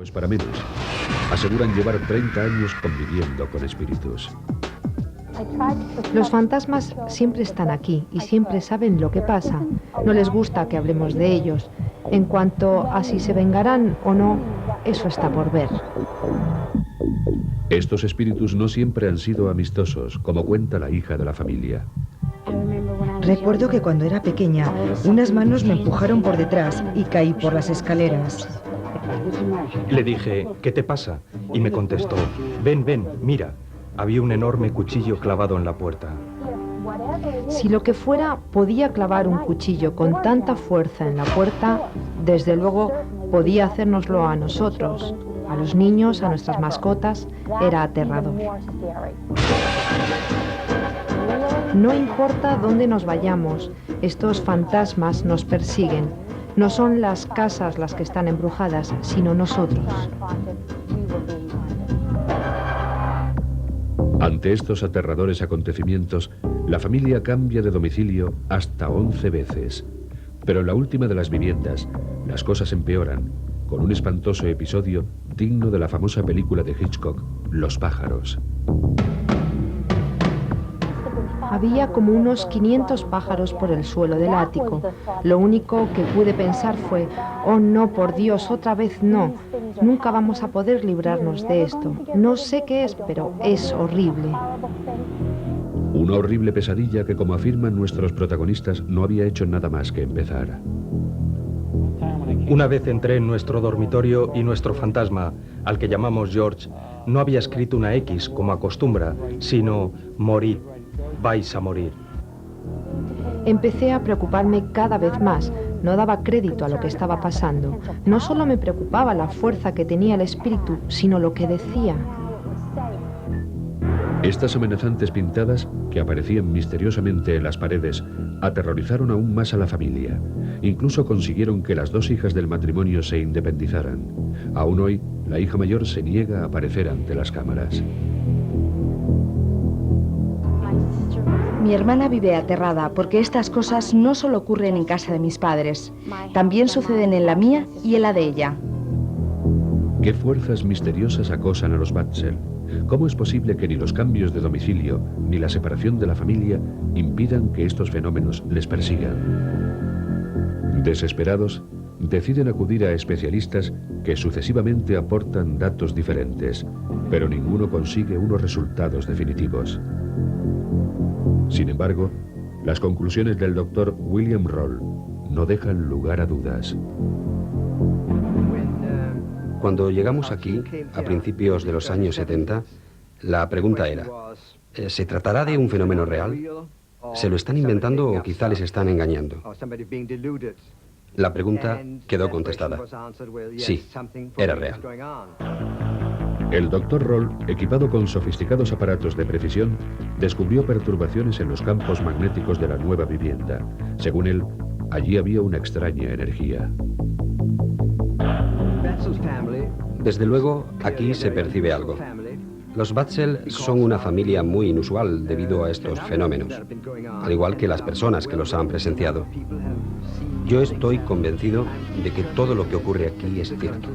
es para menos. Aseguran llevar 30 años conviviendo con espíritus. Los fantasmas siempre están aquí y siempre saben lo que pasa. No les gusta que hablemos de ellos. En cuanto a si se vengarán o no, eso está por ver. Estos espíritus no siempre han sido amistosos, como cuenta la hija de la familia. Recuerdo que cuando era pequeña, unas manos me empujaron por detrás y caí por las escaleras. Le dije, ¿qué te pasa? Y me contestó, ven, mira. Había un enorme cuchillo clavado en la puerta. Si lo que fuera podía clavar un cuchillo con tanta fuerza en la puerta, desde luego podía hacérnoslo a nosotros, a los niños, a nuestras mascotas. Era aterrador. No importa dónde nos vayamos, estos fantasmas nos persiguen. No son las casas las que están embrujadas, sino nosotros. Ante estos aterradores acontecimientos, la familia cambia de domicilio hasta 11 veces. Pero en la última de las viviendas, las cosas empeoran, con un espantoso episodio digno de la famosa película de Hitchcock, Los pájaros. Había como unos 500 pájaros por el suelo del ático. Lo único que pude pensar fue, oh no, por Dios, otra vez no. Nunca vamos a poder librarnos de esto. No sé qué es, pero es horrible. Una horrible pesadilla que, como afirman nuestros protagonistas, no había hecho nada más que empezar. Una vez entré en nuestro dormitorio y nuestro fantasma, al que llamamos George, no había escrito una X como acostumbra, sino morid. Vais a morir. Empecé a preocuparme cada vez más. No daba crédito a lo que estaba pasando. No solo me preocupaba la fuerza que tenía el espíritu, sino lo que decía. Estas amenazantes pintadas, que aparecían misteriosamente en las paredes, aterrorizaron aún más a la familia. Incluso consiguieron que las dos hijas del matrimonio se independizaran. Aún hoy, la hija mayor se niega a aparecer ante las cámaras. Mi hermana vive aterrada porque estas cosas no solo ocurren en casa de mis padres, también suceden en la mía y en la de ella. ¿Qué fuerzas misteriosas acosan a los Batzel? ¿Cómo es posible que ni los cambios de domicilio ni la separación de la familia impidan que estos fenómenos les persigan? Desesperados, deciden acudir a especialistas que sucesivamente aportan datos diferentes, pero ninguno consigue unos resultados definitivos. Sin embargo, las conclusiones del doctor William Roll no dejan lugar a dudas. Cuando llegamos aquí, a principios de los años 70, la pregunta era, ¿se tratará de un fenómeno real? ¿Se lo están inventando o quizá les están engañando? La pregunta quedó contestada. Sí, era real. El Dr. Roll, equipado con sofisticados aparatos de precisión, descubrió perturbaciones en los campos magnéticos de la nueva vivienda. Según él, allí había una extraña energía. Desde luego, aquí se percibe algo. Los Batzel son una familia muy inusual debido a estos fenómenos, al igual que las personas que los han presenciado. Yo estoy convencido de que todo lo que ocurre aquí es cierto.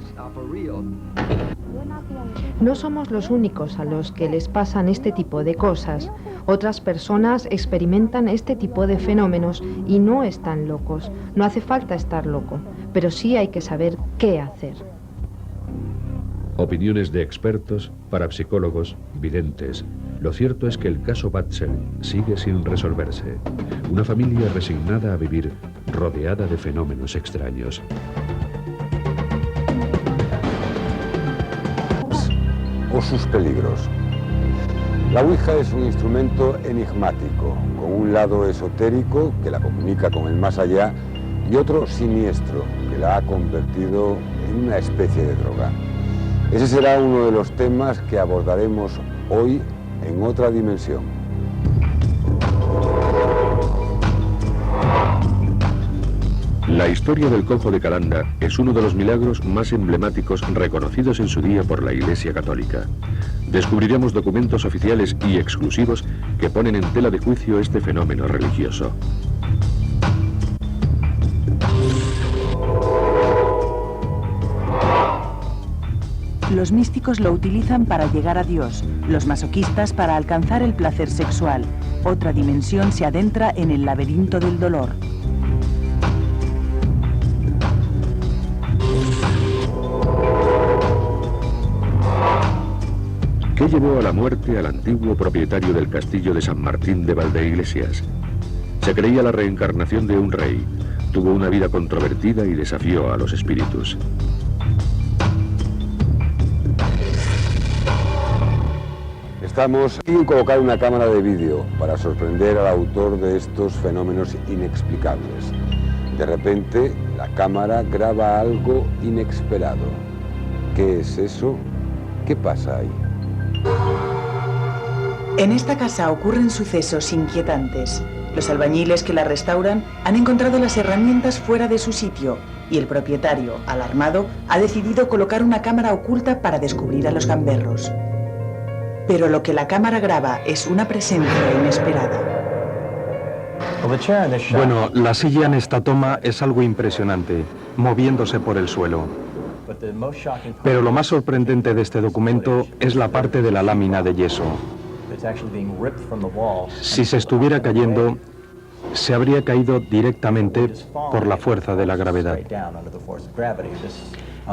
No somos los únicos a los que les pasan este tipo de cosas. Otras personas experimentan este tipo de fenómenos y no están locos. No hace falta estar loco, pero sí hay que saber qué hacer. Opiniones de expertos, parapsicólogos, videntes. Lo cierto es que el caso Batzel sigue sin resolverse. Una familia resignada a vivir rodeada de fenómenos extraños. O sus peligros. La Ouija es un instrumento enigmático, con un lado esotérico que la comunica con el más allá y otro siniestro que la ha convertido en una especie de droga. Ese será uno de los temas que abordaremos hoy en Otra Dimensión. La historia del cojo de Calanda es uno de los milagros más emblemáticos reconocidos en su día por la Iglesia Católica. Descubriremos documentos oficiales y exclusivos que ponen en tela de juicio este fenómeno religioso. Los místicos lo utilizan para llegar a Dios, los masoquistas para alcanzar el placer sexual. Otra dimensión se adentra en el laberinto del dolor. ¿Qué llevó a la muerte al antiguo propietario del castillo de San Martín de Valdeiglesias? Se creía la reencarnación de un rey, tuvo una vida controvertida y desafió a los espíritus. Estamos en colocar una cámara de vídeo para sorprender al autor de estos fenómenos inexplicables. De repente, la cámara graba algo inesperado. ¿Qué es eso? ¿Qué pasa ahí? En esta casa ocurren sucesos inquietantes. Los albañiles que la restauran han encontrado las herramientas fuera de su sitio y el propietario, alarmado, ha decidido colocar una cámara oculta para descubrir a los gamberros. Pero lo que la cámara graba es una presencia inesperada. Bueno, la silla en esta toma es algo impresionante, moviéndose por el suelo. Pero lo más sorprendente de este documento es la parte de la lámina de yeso. Si se estuviera cayendo, se habría caído directamente por la fuerza de la gravedad.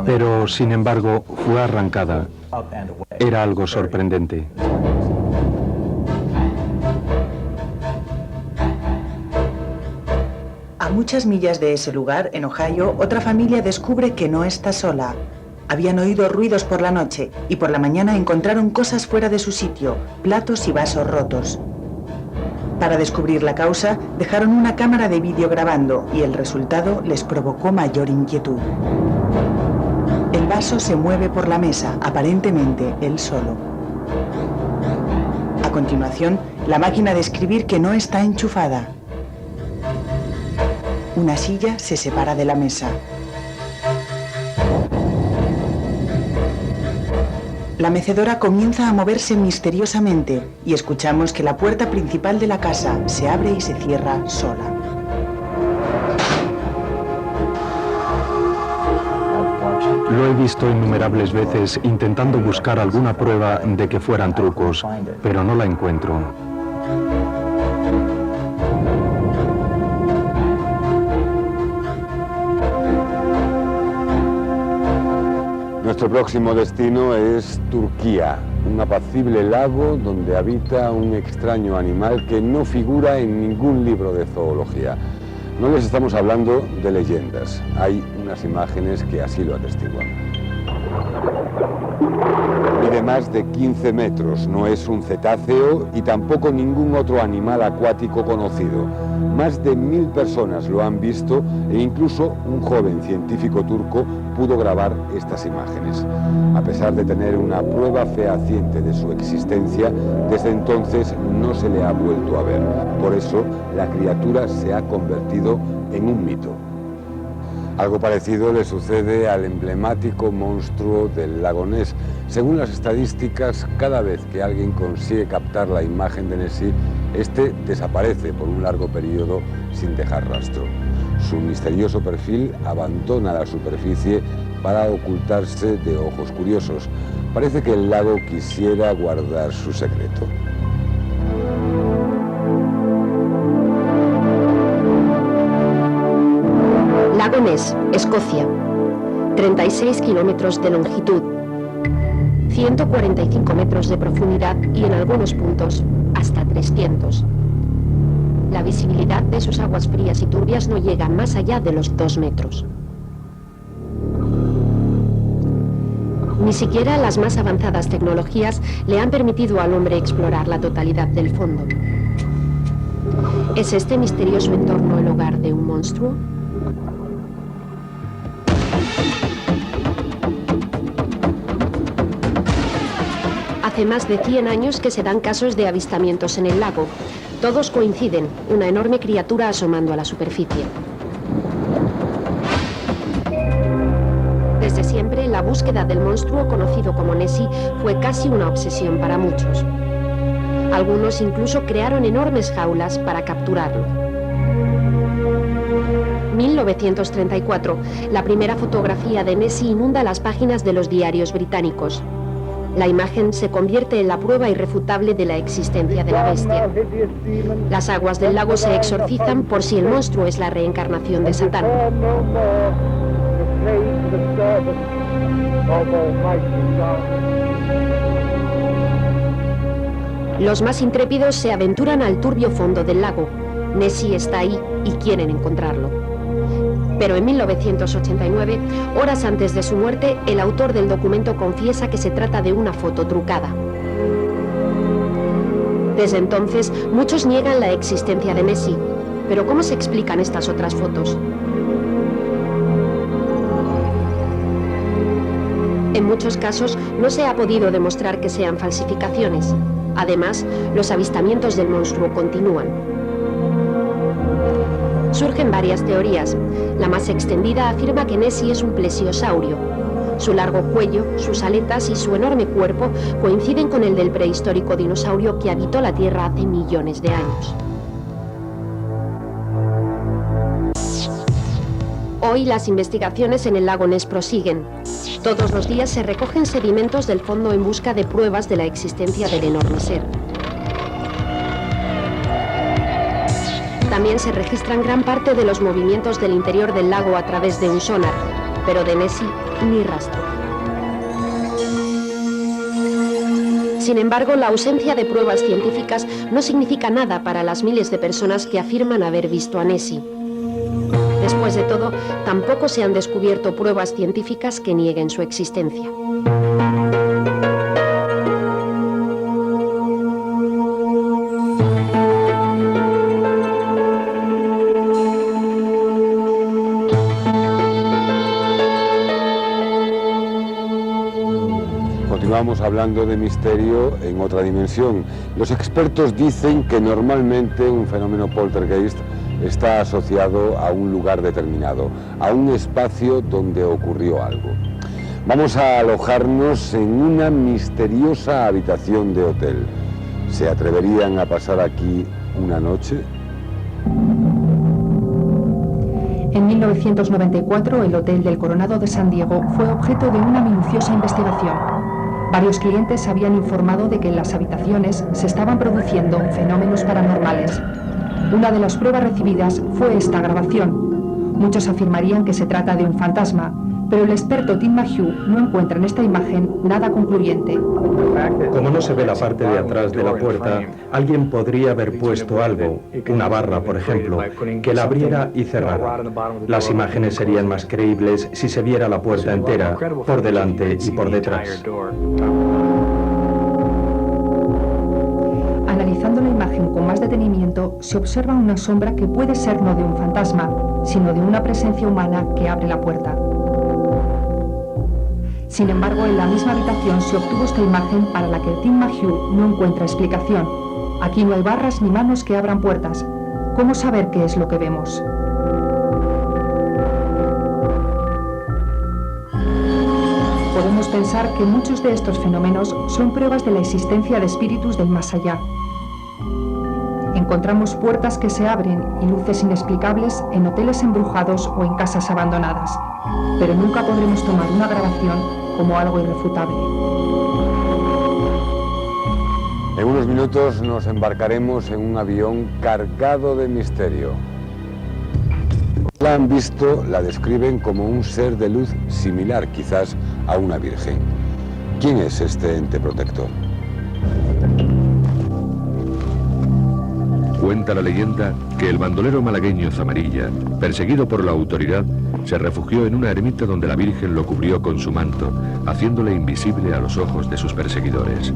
Pero, sin embargo, fue arrancada. Era algo sorprendente. A muchas millas de ese lugar, en Ohio, otra familia descubre que no está sola. Habían oído ruidos por la noche y por la mañana encontraron cosas fuera de su sitio, platos y vasos rotos. Para descubrir la causa, dejaron una cámara de vídeo grabando y el resultado les provocó mayor inquietud. El vaso se mueve por la mesa, aparentemente él solo. A continuación, la máquina de escribir que no está enchufada. Una silla se separa de la mesa. La mecedora comienza a moverse misteriosamente y escuchamos que la puerta principal de la casa se abre y se cierra sola. Lo he visto innumerables veces intentando buscar alguna prueba de que fueran trucos, pero no la encuentro. Nuestro próximo destino es Turquía, un apacible lago donde habita un extraño animal que no figura en ningún libro de zoología. No les estamos hablando de leyendas, hay unas imágenes que así lo atestiguan. Mide más de 15 metros, no es un cetáceo y tampoco ningún otro animal acuático conocido. Más de 1000 personas lo han visto e incluso un joven científico turco pudo grabar estas imágenes. A pesar de tener una prueba fehaciente de su existencia, desde entonces no se le ha vuelto a ver. Por eso, la criatura se ha convertido en un mito. Algo parecido le sucede al emblemático monstruo del lago Ness. Según las estadísticas, cada vez que alguien consigue captar la imagen de Nessie, este desaparece por un largo periodo sin dejar rastro. Su misterioso perfil abandona la superficie para ocultarse de ojos curiosos. Parece que el lago quisiera guardar su secreto. Lago Ness, Escocia. 36 kilómetros de longitud, 145 metros de profundidad y en algunos puntos hasta 300. La visibilidad de sus aguas frías y turbias no llega más allá de los 2 metros. Ni siquiera las más avanzadas tecnologías le han permitido al hombre explorar la totalidad del fondo. ¿Es este misterioso entorno el hogar de un monstruo? Hace más de 100 años que se dan casos de avistamientos en el lago. Todos coinciden, una enorme criatura asomando a la superficie. Desde siempre, la búsqueda del monstruo conocido como Nessie fue casi una obsesión para muchos. Algunos incluso crearon enormes jaulas para capturarlo. 1934. La primera fotografía de Nessie inunda las páginas de los diarios británicos. La imagen se convierte en la prueba irrefutable de la existencia de la bestia. Las aguas del lago se exorcizan por si el monstruo es la reencarnación de Satán. Los más intrépidos se aventuran al turbio fondo del lago. Nessie está ahí y quieren encontrarlo. Pero en 1989, horas antes de su muerte, el autor del documento confiesa que se trata de una foto trucada. Desde entonces, muchos niegan la existencia de Nessie. Pero ¿cómo se explican estas otras fotos? En muchos casos, no se ha podido demostrar que sean falsificaciones. Además, los avistamientos del monstruo continúan. Surgen varias teorías. La más extendida afirma que Nessie es un plesiosaurio. Su largo cuello, sus aletas y su enorme cuerpo coinciden con el del prehistórico dinosaurio que habitó la Tierra hace millones de años. Hoy las investigaciones en el lago Ness prosiguen. Todos los días se recogen sedimentos del fondo en busca de pruebas de la existencia del enorme ser. También se registran gran parte de los movimientos del interior del lago a través de un sonar, pero de Nessie ni rastro. Sin embargo, la ausencia de pruebas científicas no significa nada para las miles de personas que afirman haber visto a Nessie. Después de todo, tampoco se han descubierto pruebas científicas que nieguen su existencia. Continuamos hablando de misterio en otra dimensión. Los expertos dicen que normalmente un fenómeno poltergeist está asociado a un lugar determinado, a un espacio donde ocurrió algo. Vamos a alojarnos en una misteriosa habitación de hotel. ¿Se atreverían a pasar aquí una noche? En 1994, el Hotel del Coronado de San Diego fue objeto de una minuciosa investigación. Varios clientes habían informado de que en las habitaciones se estaban produciendo fenómenos paranormales. Una de las pruebas recibidas fue esta grabación. Muchos afirmarían que se trata de un fantasma, pero el experto Tim Mayhew no encuentra en esta imagen nada concluyente. Como no se ve la parte de atrás de la puerta, alguien podría haber puesto algo, una barra por ejemplo, que la abriera y cerrara. Las imágenes serían más creíbles si se viera la puerta entera, por delante y por detrás. Analizando la imagen con más detenimiento, se observa una sombra que puede ser no de un fantasma, sino de una presencia humana que abre la puerta. Sin embargo, en la misma habitación se obtuvo esta imagen para la que Tim Mayhew no encuentra explicación. Aquí no hay barras ni manos que abran puertas. ¿Cómo saber qué es lo que vemos? Podemos pensar que muchos de estos fenómenos son pruebas de la existencia de espíritus del más allá. Encontramos puertas que se abren y luces inexplicables en hoteles embrujados o en casas abandonadas, pero nunca podremos tomar una grabación como algo irrefutable. En unos minutos nos embarcaremos en un avión cargado de misterio. La han visto, la describen como un ser de luz similar quizás a una virgen. ¿Quién es este ente protector? Cuenta la leyenda que el bandolero malagueño Zamarilla, perseguido por la autoridad, se refugió en una ermita donde la Virgen lo cubrió con su manto, haciéndole invisible a los ojos de sus perseguidores.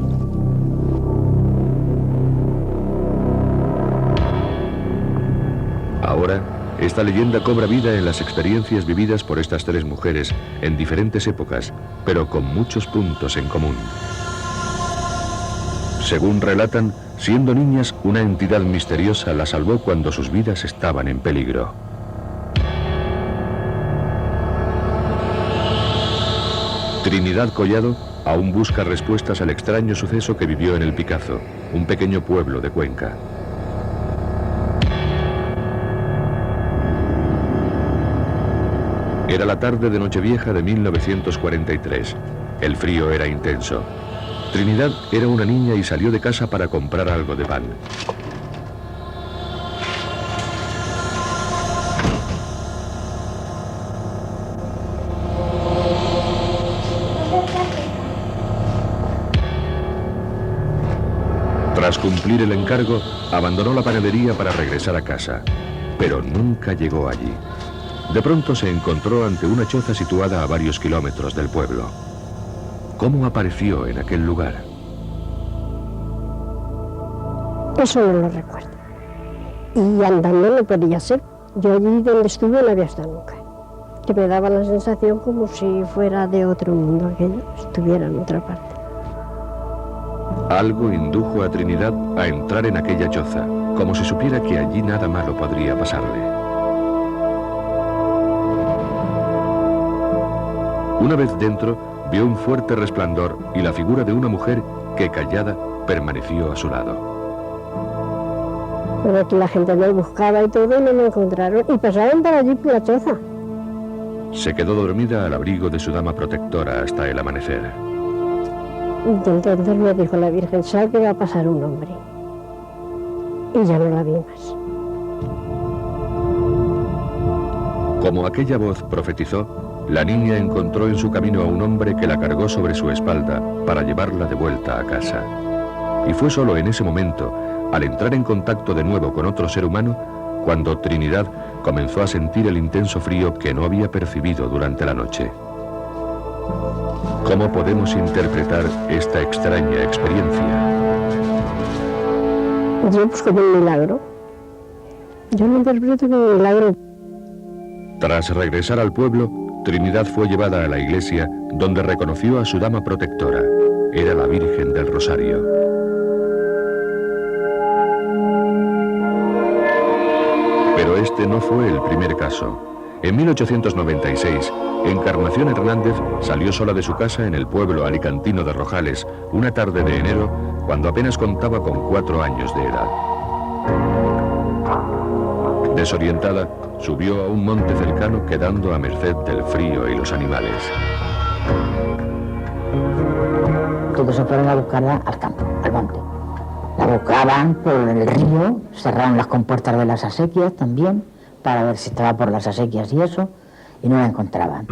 Ahora, esta leyenda cobra vida en las experiencias vividas por estas tres mujeres en diferentes épocas, pero con muchos puntos en común. Según relatan, siendo niñas, una entidad misteriosa las salvó cuando sus vidas estaban en peligro. Trinidad Collado aún busca respuestas al extraño suceso que vivió en El Picazo, un pequeño pueblo de Cuenca. Era la tarde de Nochevieja de 1943. El frío era intenso. Trinidad era una niña y salió de casa para comprar algo de pan. Tras cumplir el encargo, abandonó la panadería para regresar a casa, pero nunca llegó allí. De pronto se encontró ante una choza situada a varios kilómetros del pueblo. ¿Cómo apareció en aquel lugar? Eso no lo recuerdo. Y andando no podía ser. Yo allí donde estuve no había estado nunca. Que me daba la sensación como si fuera de otro mundo aquello, estuviera en otra parte. Algo indujo a Trinidad a entrar en aquella choza, como si supiera que allí nada malo podría pasarle. Una vez dentro, vio un fuerte resplandor y la figura de una mujer que, callada, permaneció a su lado. Pero aquí la gente me buscaba y todo y no me encontraron y pasaban por allí por la choza. Se quedó dormida al abrigo de su dama protectora hasta el amanecer. Entonces me dijo la Virgen, sabe que va a pasar un hombre. Y ya no la vi más. Como aquella voz profetizó, la niña encontró en su camino a un hombre que la cargó sobre su espalda para llevarla de vuelta a casa. Y fue solo en ese momento, al entrar en contacto de nuevo con otro ser humano, cuando Trinidad comenzó a sentir el intenso frío que no había percibido durante la noche. ¿Cómo podemos interpretar esta extraña experiencia? Yo pues como un milagro. Yo lo interpreto como un milagro. Tras regresar al pueblo, Trinidad fue llevada a la iglesia, donde reconoció a su dama protectora. Era la Virgen del Rosario. Pero este no fue el primer caso. En 1896, Encarnación Hernández salió sola de su casa en el pueblo alicantino de Rojales, una tarde de enero, cuando apenas contaba con 4 años de edad. Desorientada, subió a un monte cercano, quedando a merced del frío y los animales. Todos se fueron a buscarla al campo, al monte. La buscaban por el río, cerraron las compuertas de las acequias también, para ver si estaba por las acequias y eso, y no la encontraban.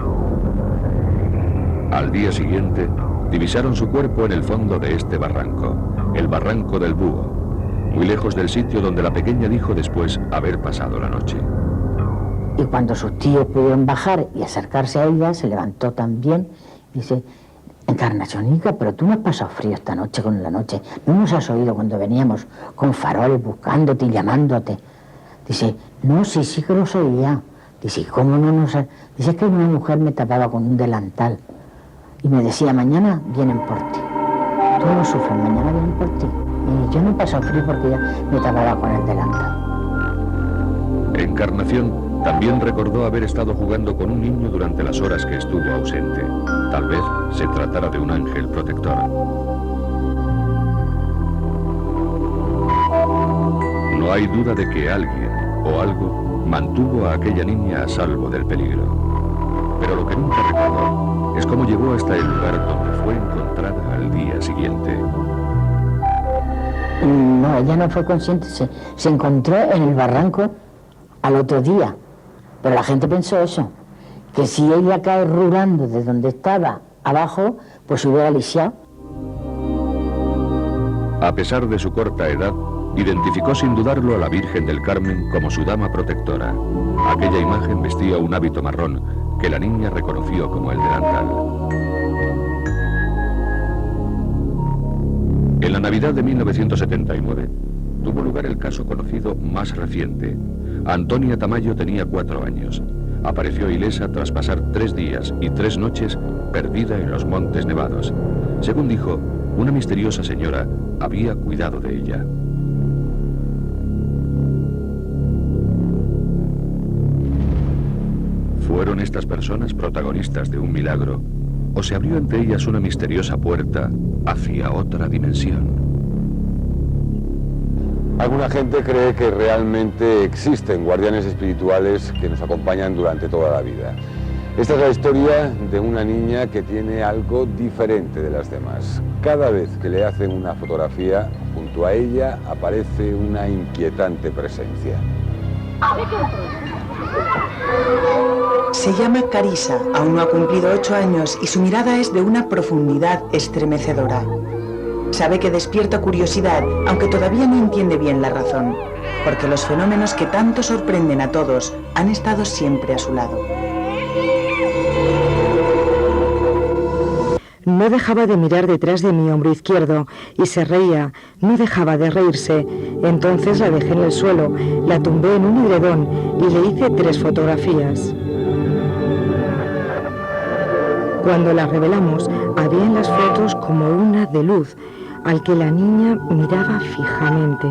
Al día siguiente, divisaron su cuerpo en el fondo de este barranco, el Barranco del Búho, muy lejos del sitio donde la pequeña dijo después haber pasado la noche. Y cuando sus tíos pudieron bajar y acercarse a ella, se levantó también y dice, Encarnaciónica, pero tú no has pasado frío esta noche con la noche, ¿no nos has oído cuando veníamos con faroles buscándote y llamándote? Dice, no, sí que los oía. Dice, ¿cómo no nos...? Dice, es que una mujer me tapaba con un delantal y me decía, mañana vienen por ti. Tú no sufres, mañana vienen por ti. Y yo no he pasado frío porque ella me tapaba con el delantal. Encarnación también recordó haber estado jugando con un niño durante las horas que estuvo ausente. Tal vez se tratara de un ángel protector. No hay duda de que alguien o algo mantuvo a aquella niña a salvo del peligro. Pero lo que nunca recordó es cómo llegó hasta el lugar donde fue encontrada al día siguiente. No, ella no fue consciente, se encontró en el barranco al otro día. Pero la gente pensó eso, que si ella cae rulando de donde estaba abajo, pues se hubiera lisiado. A pesar de su corta edad, identificó sin dudarlo a la Virgen del Carmen como su dama protectora. Aquella imagen vestía un hábito marrón que la niña reconoció como el delantal. En la Navidad de 1979 tuvo lugar el caso conocido más reciente. Antonia Tamayo tenía 4 años. Apareció ilesa tras pasar 3 días y 3 noches perdida en los Montes Nevados. Según dijo, una misteriosa señora había cuidado de ella. ¿Fueron estas personas protagonistas de un milagro? ¿O se abrió ante ellas una misteriosa puerta hacia otra dimensión? Alguna gente cree que realmente existen guardianes espirituales que nos acompañan durante toda la vida. Esta es la historia de una niña que tiene algo diferente de las demás. Cada vez que le hacen una fotografía, junto a ella aparece una inquietante presencia. Se llama Carissa, aún no ha cumplido 8 años y su mirada es de una profundidad estremecedora. Sabe que despierta curiosidad, aunque todavía no entiende bien la razón, porque los fenómenos que tanto sorprenden a todos han estado siempre a su lado. No dejaba de mirar detrás de mi hombro izquierdo y se reía, no dejaba de reírse. Entonces la dejé en el suelo, la tumbé en un edredón y le hice 3 fotografías. Cuando las revelamos, había en las fotos como una de luz, al que la niña miraba fijamente.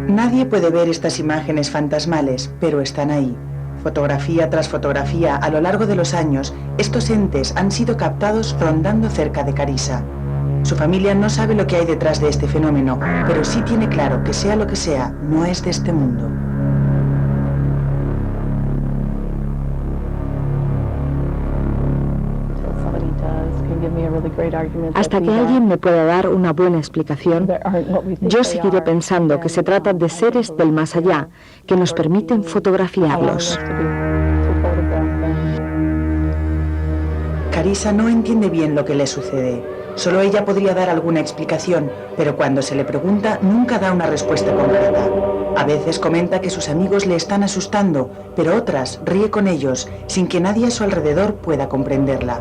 Nadie puede ver estas imágenes fantasmales, pero están ahí. Fotografía tras fotografía, a lo largo de los años, estos entes han sido captados rondando cerca de Carissa. Su familia no sabe lo que hay detrás de este fenómeno, pero sí tiene claro que sea lo que sea, no es de este mundo. Hasta que alguien me pueda dar una buena explicación, yo seguiré pensando que se trata de seres del más allá, que nos permiten fotografiarlos. Carissa no entiende bien lo que le sucede. Solo ella podría dar alguna explicación, pero cuando se le pregunta nunca da una respuesta concreta. A veces comenta que sus amigos le están asustando, pero otras ríe con ellos, sin que nadie a su alrededor pueda comprenderla.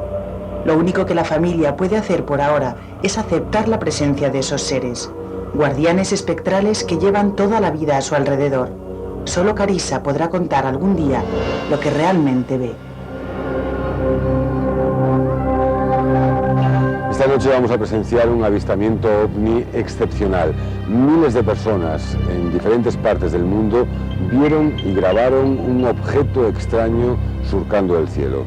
Lo único que la familia puede hacer por ahora es aceptar la presencia de esos seres, guardianes espectrales que llevan toda la vida a su alrededor. Solo Carissa podrá contar algún día lo que realmente ve. Esta noche vamos a presenciar un avistamiento ovni excepcional. Miles de personas en diferentes partes del mundo vieron y grabaron un objeto extraño surcando el cielo.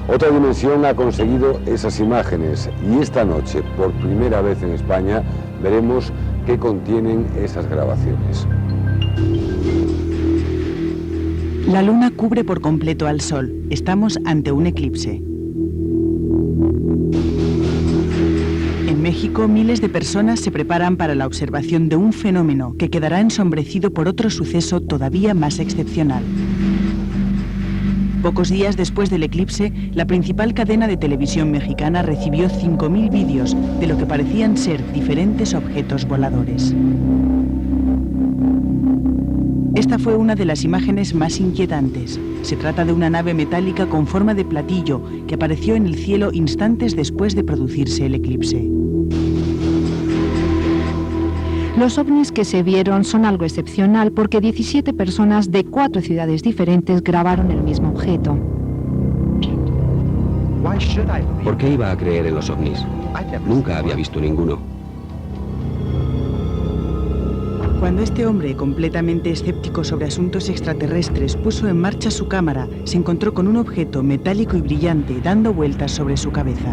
Otra dimensión ha conseguido esas imágenes y esta noche, por primera vez en España, veremos qué contienen esas grabaciones. La luna cubre por completo al sol. Estamos ante un eclipse. En México, miles de personas se preparan para la observación de un fenómeno que quedará ensombrecido por otro suceso todavía más excepcional. Pocos días después del eclipse, la principal cadena de televisión mexicana recibió 5.000 vídeos de lo que parecían ser diferentes objetos voladores. Esta fue una de las imágenes más inquietantes. Se trata de una nave metálica con forma de platillo que apareció en el cielo instantes después de producirse el eclipse. Los ovnis que se vieron son algo excepcional porque 17 personas de 4 ciudades diferentes grabaron el mismo objeto. ¿Por qué iba a creer en los ovnis? Nunca había visto ninguno. Cuando este hombre, completamente escéptico sobre asuntos extraterrestres, puso en marcha su cámara, se encontró con un objeto metálico y brillante dando vueltas sobre su cabeza.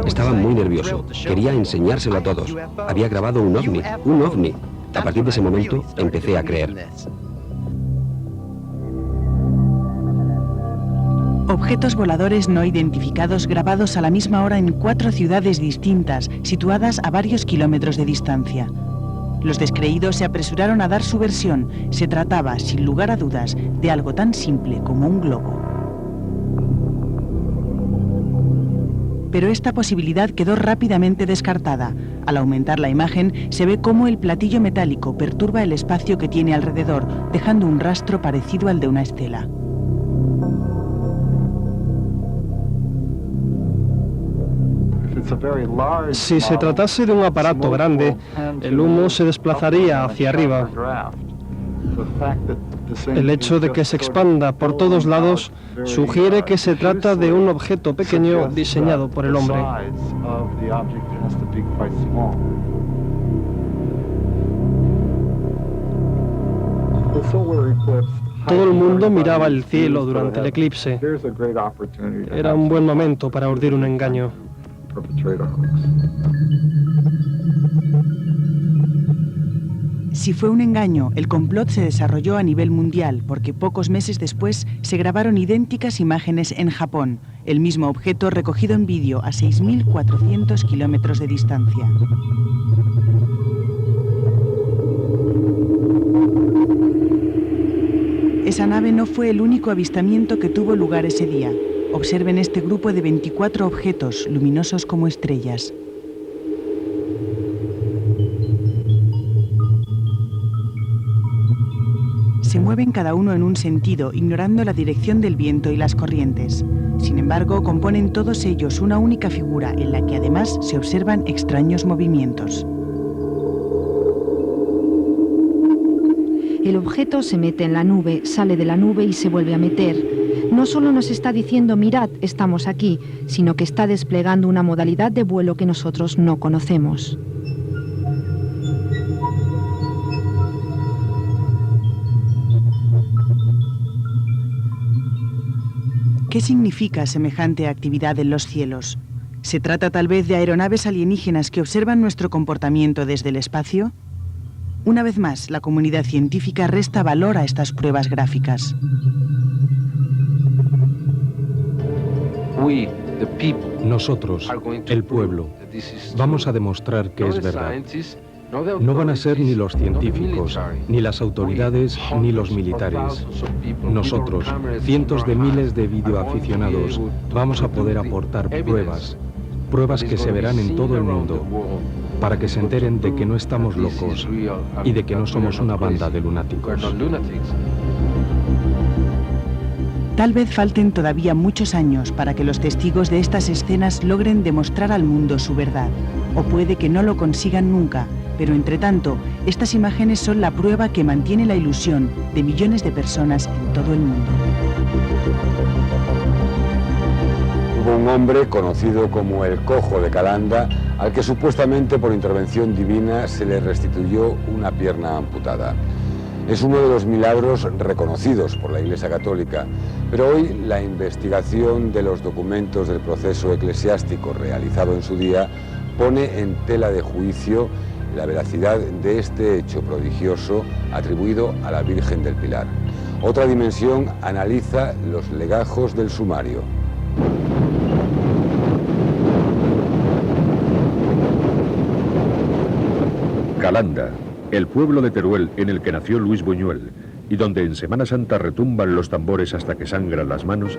Estaba muy nervioso. Quería enseñárselo a todos. Había grabado un ovni. Un ovni. A partir de ese momento empecé a creer. Objetos voladores no identificados grabados a la misma hora en 4 ciudades distintas, situadas a varios kilómetros de distancia. Los descreídos se apresuraron a dar su versión. Se trataba, sin lugar a dudas, de algo tan simple como un globo. Pero esta posibilidad quedó rápidamente descartada. Al aumentar la imagen, se ve cómo el platillo metálico perturba el espacio que tiene alrededor, dejando un rastro parecido al de una estela. Si se tratase de un aparato grande, el humo se desplazaría hacia arriba. El hecho de que se expanda por todos lados sugiere que se trata de un objeto pequeño diseñado por el hombre. Todo el mundo miraba el cielo durante el eclipse. Era un buen momento para urdir un engaño. Si fue un engaño, el complot se desarrolló a nivel mundial porque pocos meses después se grabaron idénticas imágenes en Japón, el mismo objeto recogido en vídeo a 6.400 kilómetros de distancia. Esa nave no fue el único avistamiento que tuvo lugar ese día. Observen este grupo de 24 objetos luminosos como estrellas. Se mueven cada uno en un sentido, ignorando la dirección del viento y las corrientes. Sin embargo, componen todos ellos una única figura en la que además se observan extraños movimientos. El objeto se mete en la nube, sale de la nube y se vuelve a meter. No solo nos está diciendo, mirad, estamos aquí, sino que está desplegando una modalidad de vuelo que nosotros no conocemos. ¿Qué significa semejante actividad en los cielos? ¿Se trata tal vez de aeronaves alienígenas que observan nuestro comportamiento desde el espacio? Una vez más, la comunidad científica resta valor a estas pruebas gráficas. Nosotros, el pueblo, vamos a demostrar que es verdad. No van a ser ni los científicos, ni las autoridades, ni los militares. Nosotros, cientos de miles de videoaficionados, vamos a poder aportar pruebas que se verán en todo el mundo, para que se enteren de que no estamos locos y de que no somos una banda de lunáticos. Tal vez falten todavía muchos años para que los testigos de estas escenas logren demostrar al mundo su verdad, o puede que no lo consigan nunca, pero entre tanto, estas imágenes son la prueba que mantiene la ilusión de millones de personas en todo el mundo. Hubo un hombre conocido como el Cojo de Calanda, al que supuestamente por intervención divina se le restituyó una pierna amputada. Es uno de los milagros reconocidos por la Iglesia Católica, pero hoy la investigación de los documentos del proceso eclesiástico realizado en su día pone en tela de juicio la veracidad de este hecho prodigioso atribuido a la Virgen del Pilar. Otra dimensión analiza los legajos del sumario. Calanda, el pueblo de Teruel en el que nació Luis Buñuel y donde en Semana Santa retumban los tambores hasta que sangran las manos,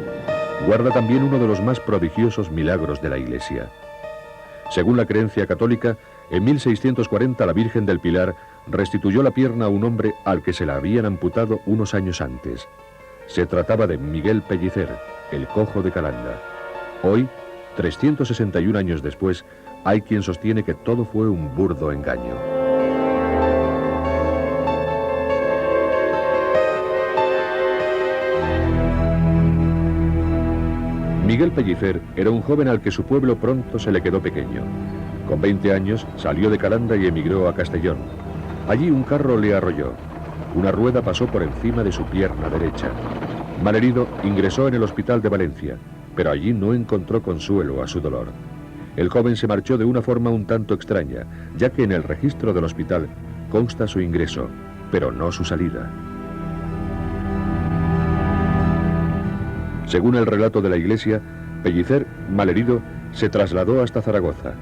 guarda también uno de los más prodigiosos milagros de la Iglesia. Según la creencia católica, en 1640 la Virgen del Pilar restituyó la pierna a un hombre al que se la habían amputado unos años antes. Se trataba de Miguel Pellicer, el Cojo de Calanda. Hoy, 361 años después, hay quien sostiene que todo fue un burdo engaño. Miguel Pellicer era un joven al que su pueblo pronto se le quedó pequeño. Con 20 años salió de Calanda y emigró a Castellón. Allí un carro le arrolló. Una rueda pasó por encima de su pierna derecha. Malherido, ingresó en el hospital de Valencia, pero allí no encontró consuelo a su dolor. El joven se marchó de una forma un tanto extraña, ya que en el registro del hospital consta su ingreso, pero no su salida. Según el relato de la Iglesia, Pellicer, malherido, se trasladó hasta Zaragoza.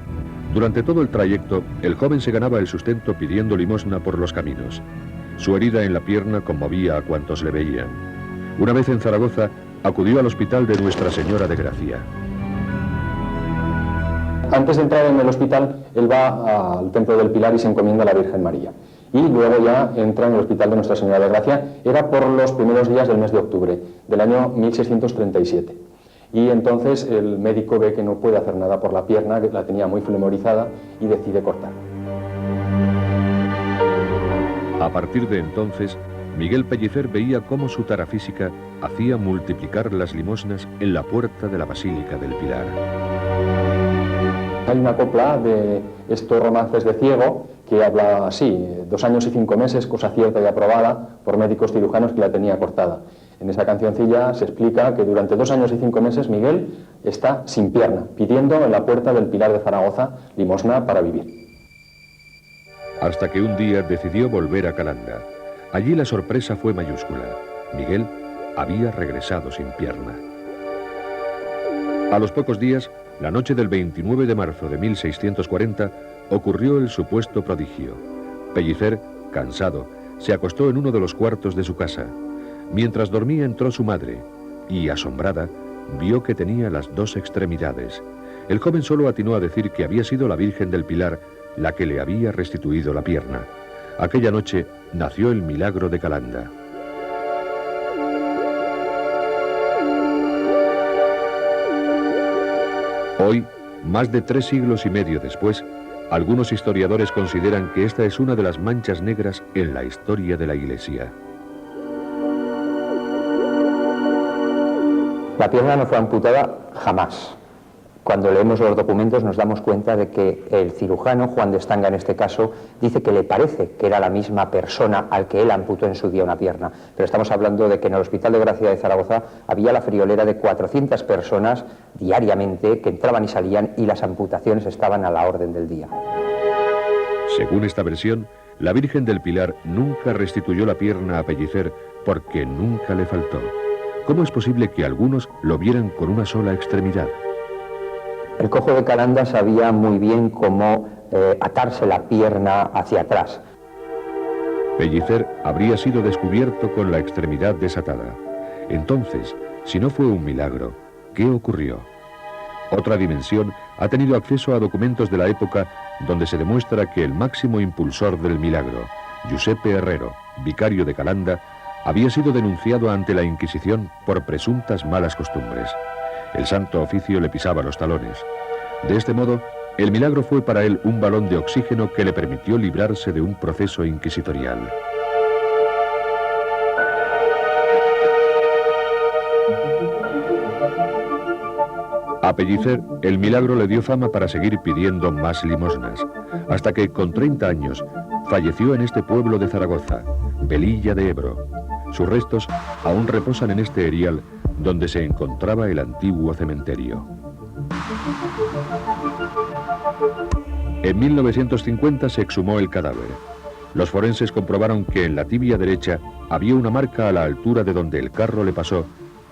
Durante todo el trayecto, el joven se ganaba el sustento pidiendo limosna por los caminos. Su herida en la pierna conmovía a cuantos le veían. Una vez en Zaragoza, acudió al hospital de Nuestra Señora de Gracia. Antes de entrar en el hospital, él va al Templo del Pilar y se encomienda a la Virgen María. Y luego ya entra en el hospital de Nuestra Señora de Gracia. Era por los primeros días del mes de octubre, del año 1637. Y entonces el médico ve que no puede hacer nada por la pierna, que la tenía muy flemorizada, y decide cortar. A partir de entonces, Miguel Pellicer veía cómo su tara física hacía multiplicar las limosnas en la puerta de la Basílica del Pilar. Hay una copla de estos romances de ciego que habla así: 2 años y 5 meses, cosa cierta y aprobada por médicos cirujanos que la tenía cortada. En esa cancioncilla se explica que durante 2 años y 5 meses Miguel está sin pierna, pidiendo en la puerta del Pilar de Zaragoza limosna para vivir. hasta que un día decidió volver a Calanda. Allí la sorpresa fue mayúscula. Miguel había regresado sin pierna. A los pocos días, la noche del 29 de marzo de 1640, ocurrió el supuesto prodigio. Pellicer, cansado, se acostó en uno de los cuartos de su casa. Mientras dormía entró su madre y, asombrada, vio que tenía las dos extremidades. El joven solo atinó a decir que había sido la Virgen del Pilar la que le había restituido la pierna. Aquella noche nació el milagro de Calanda. Hoy, más de 3 siglos y medio después, algunos historiadores consideran que esta es una de las manchas negras en la historia de la Iglesia. La pierna no fue amputada jamás. Cuando leemos los documentos nos damos cuenta de que el cirujano, Juan de Estanga en este caso, dice que le parece que era la misma persona al que él amputó en su día una pierna. Pero estamos hablando de que en el Hospital de Gracia de Zaragoza había la friolera de 400 personas diariamente que entraban y salían y las amputaciones estaban a la orden del día. Según esta versión, la Virgen del Pilar nunca restituyó la pierna a Pellicer porque nunca le faltó. ¿Cómo es posible que algunos lo vieran con una sola extremidad? El cojo de Calanda sabía muy bien cómo atarse la pierna hacia atrás. Pellicer habría sido descubierto con la extremidad desatada. Entonces, si no fue un milagro, ¿qué ocurrió? Otra dimensión ha tenido acceso a documentos de la época donde se demuestra que el máximo impulsor del milagro, Giuseppe Herrero, vicario de Calanda, había sido denunciado ante la Inquisición por presuntas malas costumbres. El Santo Oficio le pisaba los talones. De este modo, el milagro fue para él un balón de oxígeno que le permitió librarse de un proceso inquisitorial. A Pellicer, el milagro le dio fama para seguir pidiendo más limosnas, hasta que, con 30 años, falleció en este pueblo de Zaragoza, Velilla de Ebro. Sus restos aún reposan en este erial donde se encontraba el antiguo cementerio. En 1950 se exhumó el cadáver. Los forenses comprobaron que en la tibia derecha había una marca a la altura de donde el carro le pasó,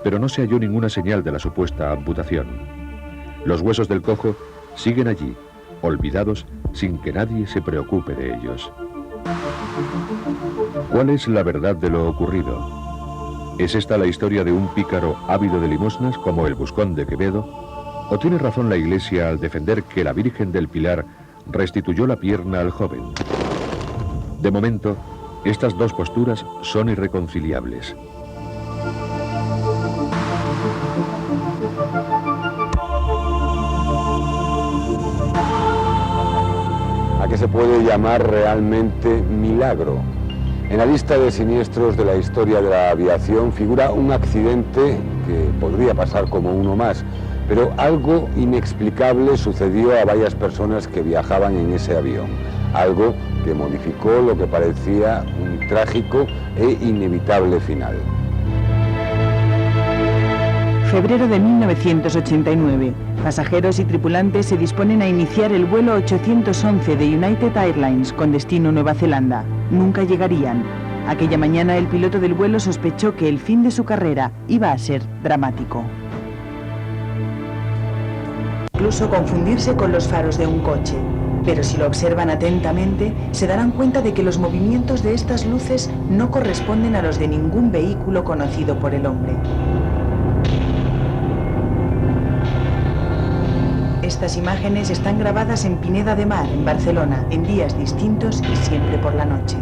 pero no se halló ninguna señal de la supuesta amputación. Los huesos del cojo siguen allí, olvidados sin que nadie se preocupe de ellos. ¿Cuál es la verdad de lo ocurrido? ¿Es esta la historia de un pícaro ávido de limosnas como el Buscón de Quevedo? ¿O tiene razón la Iglesia al defender que la Virgen del Pilar restituyó la pierna al joven? De momento, estas dos posturas son irreconciliables. ¿A qué se puede llamar realmente milagro? En la lista de siniestros de la historia de la aviación figura un accidente que podría pasar como uno más, pero algo inexplicable sucedió a varias personas que viajaban en ese avión, algo que modificó lo que parecía un trágico e inevitable final. Febrero de 1989. Pasajeros y tripulantes se disponen a iniciar el vuelo 811 de United Airlines con destino Nueva Zelanda. Nunca llegarían. Aquella mañana el piloto del vuelo sospechó que el fin de su carrera iba a ser dramático. Incluso confundirse con los faros de un coche. Pero si lo observan atentamente, se darán cuenta de que los movimientos de estas luces no corresponden a los de ningún vehículo conocido por el hombre. Estas imágenes están grabadas en Pineda de Mar, en Barcelona, en días distintos y siempre por la noche.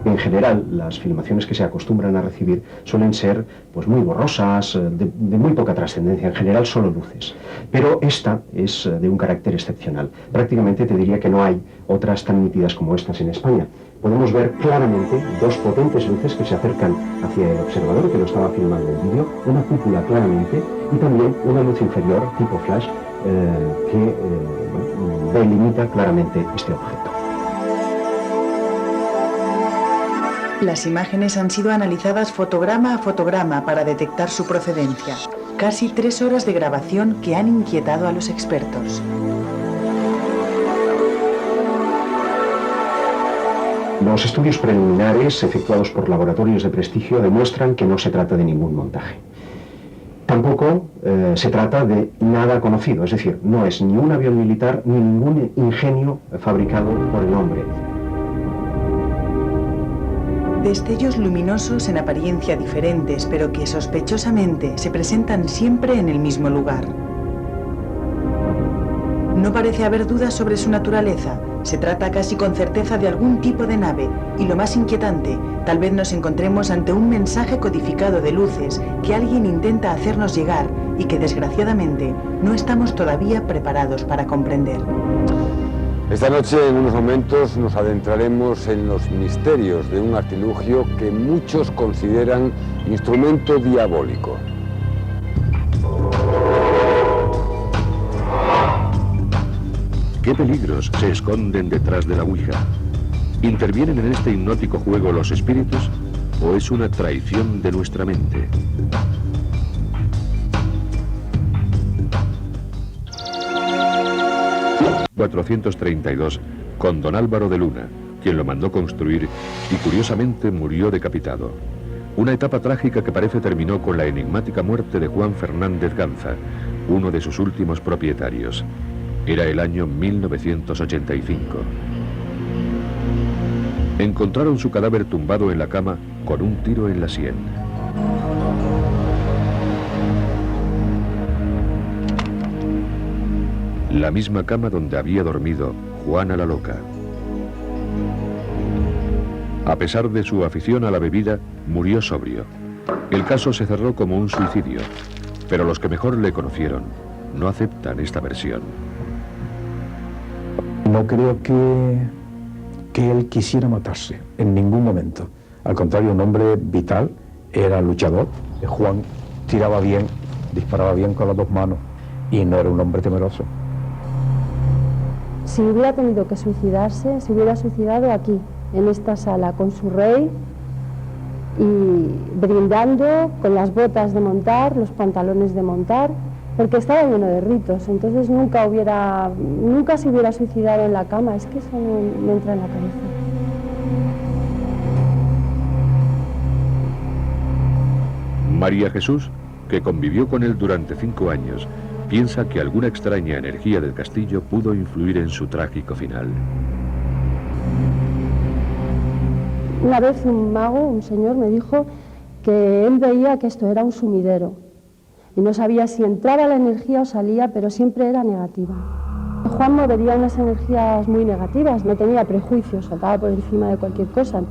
En general, las filmaciones que se acostumbran a recibir suelen ser pues, muy borrosas, de muy poca trascendencia, en general solo luces. Pero esta es de un carácter excepcional. Prácticamente te diría que no hay otras tan nítidas como estas en España. Podemos ver claramente dos potentes luces que se acercan hacia el observador que lo estaba filmando el vídeo, una cúpula claramente y también una luz inferior tipo flash que delimita claramente este objeto. Las imágenes han sido analizadas fotograma a fotograma para detectar su procedencia. Casi 3 horas de grabación que han inquietado a los expertos. Los estudios preliminares efectuados por laboratorios de prestigio demuestran que no se trata de ningún montaje. Tampoco se trata de nada conocido, es decir, no es ni un avión militar ni ningún ingenio fabricado por el hombre. Destellos luminosos en apariencia diferentes, pero que sospechosamente se presentan siempre en el mismo lugar. No parece haber dudas sobre su naturaleza. Se trata casi con certeza de algún tipo de nave. Y lo más inquietante, tal vez nos encontremos ante un mensaje codificado de luces que alguien intenta hacernos llegar y que desgraciadamente no estamos todavía preparados para comprender. Esta noche, en unos momentos, nos adentraremos en los misterios de un artilugio que muchos consideran instrumento diabólico. ¿Qué peligros se esconden detrás de la Ouija? ¿Intervienen en este hipnótico juego los espíritus o es una traición de nuestra mente? ...432, con don Álvaro de Luna, quien lo mandó construir y curiosamente murió decapitado. Una etapa trágica que parece terminó con la enigmática muerte de Juan Fernández Ganza, uno de sus últimos propietarios. Era el año 1985. Encontraron su cadáver tumbado en la cama con un tiro en la sien. La misma cama donde había dormido Juana la Loca. A pesar de su afición a la bebida, murió sobrio. El caso se cerró como un suicidio, pero los que mejor le conocieron no aceptan esta versión. No creo que él quisiera matarse en ningún momento. Al contrario, un hombre vital, era luchador. Juan tiraba bien, disparaba bien con las dos manos y no era un hombre temeroso. Si hubiera tenido que suicidarse, se hubiera suicidado aquí, en esta sala, con su rey y brindando con las botas de montar, los pantalones de montar, porque estaba lleno de ritos, entonces nunca se hubiera suicidado en la cama, es que eso no entra en la cabeza. María Jesús, que convivió con él durante 5 años, piensa que alguna extraña energía del castillo pudo influir en su trágico final. Una vez un mago, un señor, me dijo que él veía que esto era un sumidero y no sabía si entraba la energía o salía, pero siempre era negativa. Juan movería unas energías muy negativas, no tenía prejuicios, saltaba por encima de cualquier cosa.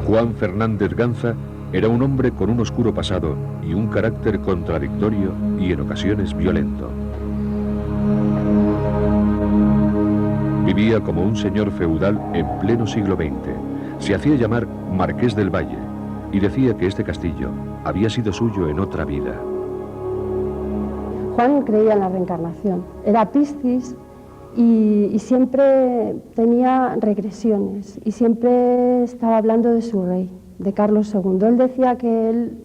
Juan Fernández Ganza era un hombre con un oscuro pasado y un carácter contradictorio y en ocasiones violento. Vivía como un señor feudal en pleno siglo XX. Se hacía llamar Marqués del Valle y decía que este castillo había sido suyo en otra vida. Juan creía en la reencarnación. Era Piscis y siempre tenía regresiones y siempre estaba hablando de su rey, de Carlos II. Él decía que él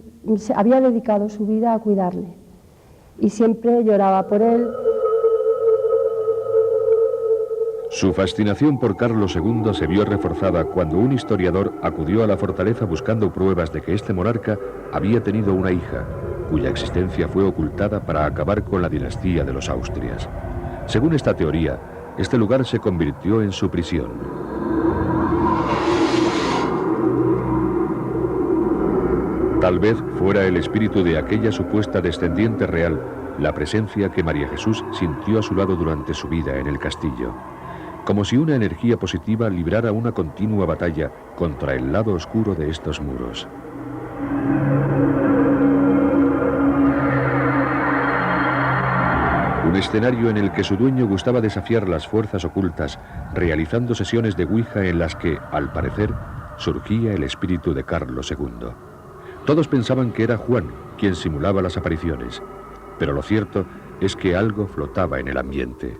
había dedicado su vida a cuidarle y siempre lloraba por él. Su fascinación por Carlos II se vio reforzada cuando un historiador acudió a la fortaleza buscando pruebas de que este monarca había tenido una hija, cuya existencia fue ocultada para acabar con la dinastía de los Austrias. Según esta teoría, este lugar se convirtió en su prisión. Tal vez fuera el espíritu de aquella supuesta descendiente real la presencia que María Jesús sintió a su lado durante su vida en el castillo. Como si una energía positiva librara una continua batalla contra el lado oscuro de estos muros. Un escenario en el que su dueño gustaba desafiar las fuerzas ocultas, realizando sesiones de Ouija en las que, al parecer, surgía el espíritu de Carlos II. Todos pensaban que era Juan quien simulaba las apariciones, pero lo cierto es que algo flotaba en el ambiente.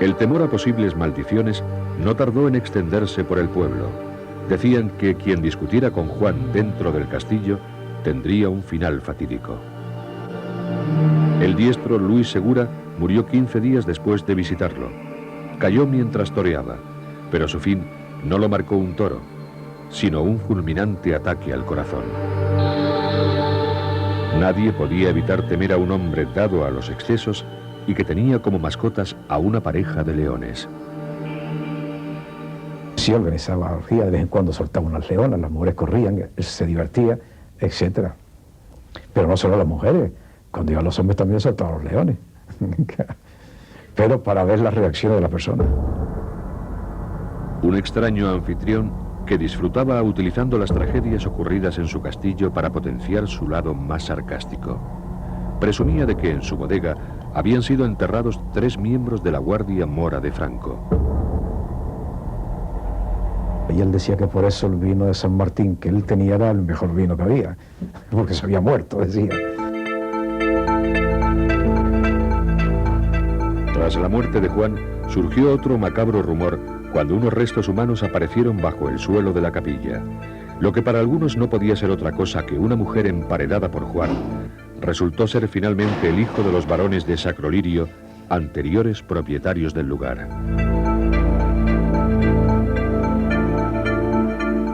El temor a posibles maldiciones no tardó en extenderse por el pueblo. Decían que quien discutiera con Juan dentro del castillo tendría un final fatídico. El diestro Luis Segura murió 15 días después de visitarlo. Cayó mientras toreaba, pero su fin no lo marcó un toro, sino un fulminante ataque al corazón. Nadie podía evitar temer a un hombre dado a los excesos y que tenía como mascotas a una pareja de leones. Sí organizaba la orgía, de vez en cuando soltaba unas leonas, las mujeres corrían, él se divertía, etc. Pero no solo las mujeres, cuando iban los hombres también soltaban los leones. Pero para ver las reacciones de la persona. Un extraño anfitrión que disfrutaba utilizando las tragedias ocurridas en su castillo para potenciar su lado más sarcástico. Presumía de que en su bodega habían sido enterrados 3 miembros de la Guardia Mora de Franco. Y él decía que por eso el vino de San Martín que él tenía era el mejor vino que había, porque se había muerto, decía. Tras la muerte de Juan, surgió otro macabro rumor cuando unos restos humanos aparecieron bajo el suelo de la capilla. Lo que para algunos no podía ser otra cosa que una mujer emparedada por Juan, resultó ser finalmente el hijo de los varones de Sacrolirio, anteriores propietarios del lugar.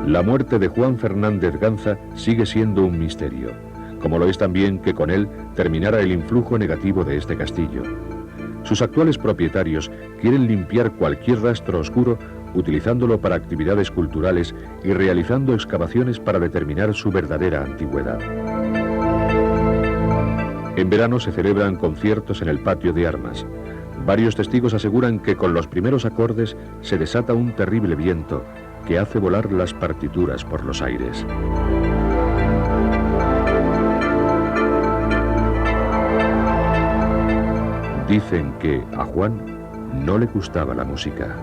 La muerte de Juan Fernández Ganza sigue siendo un misterio, como lo es también que con él terminara el influjo negativo de este castillo. Sus actuales propietarios quieren limpiar cualquier rastro oscuro utilizándolo para actividades culturales y realizando excavaciones para determinar su verdadera antigüedad. En verano se celebran conciertos en el patio de armas. Varios testigos aseguran que con los primeros acordes se desata un terrible viento que hace volar las partituras por los aires. Dicen que a Juan no le gustaba la música.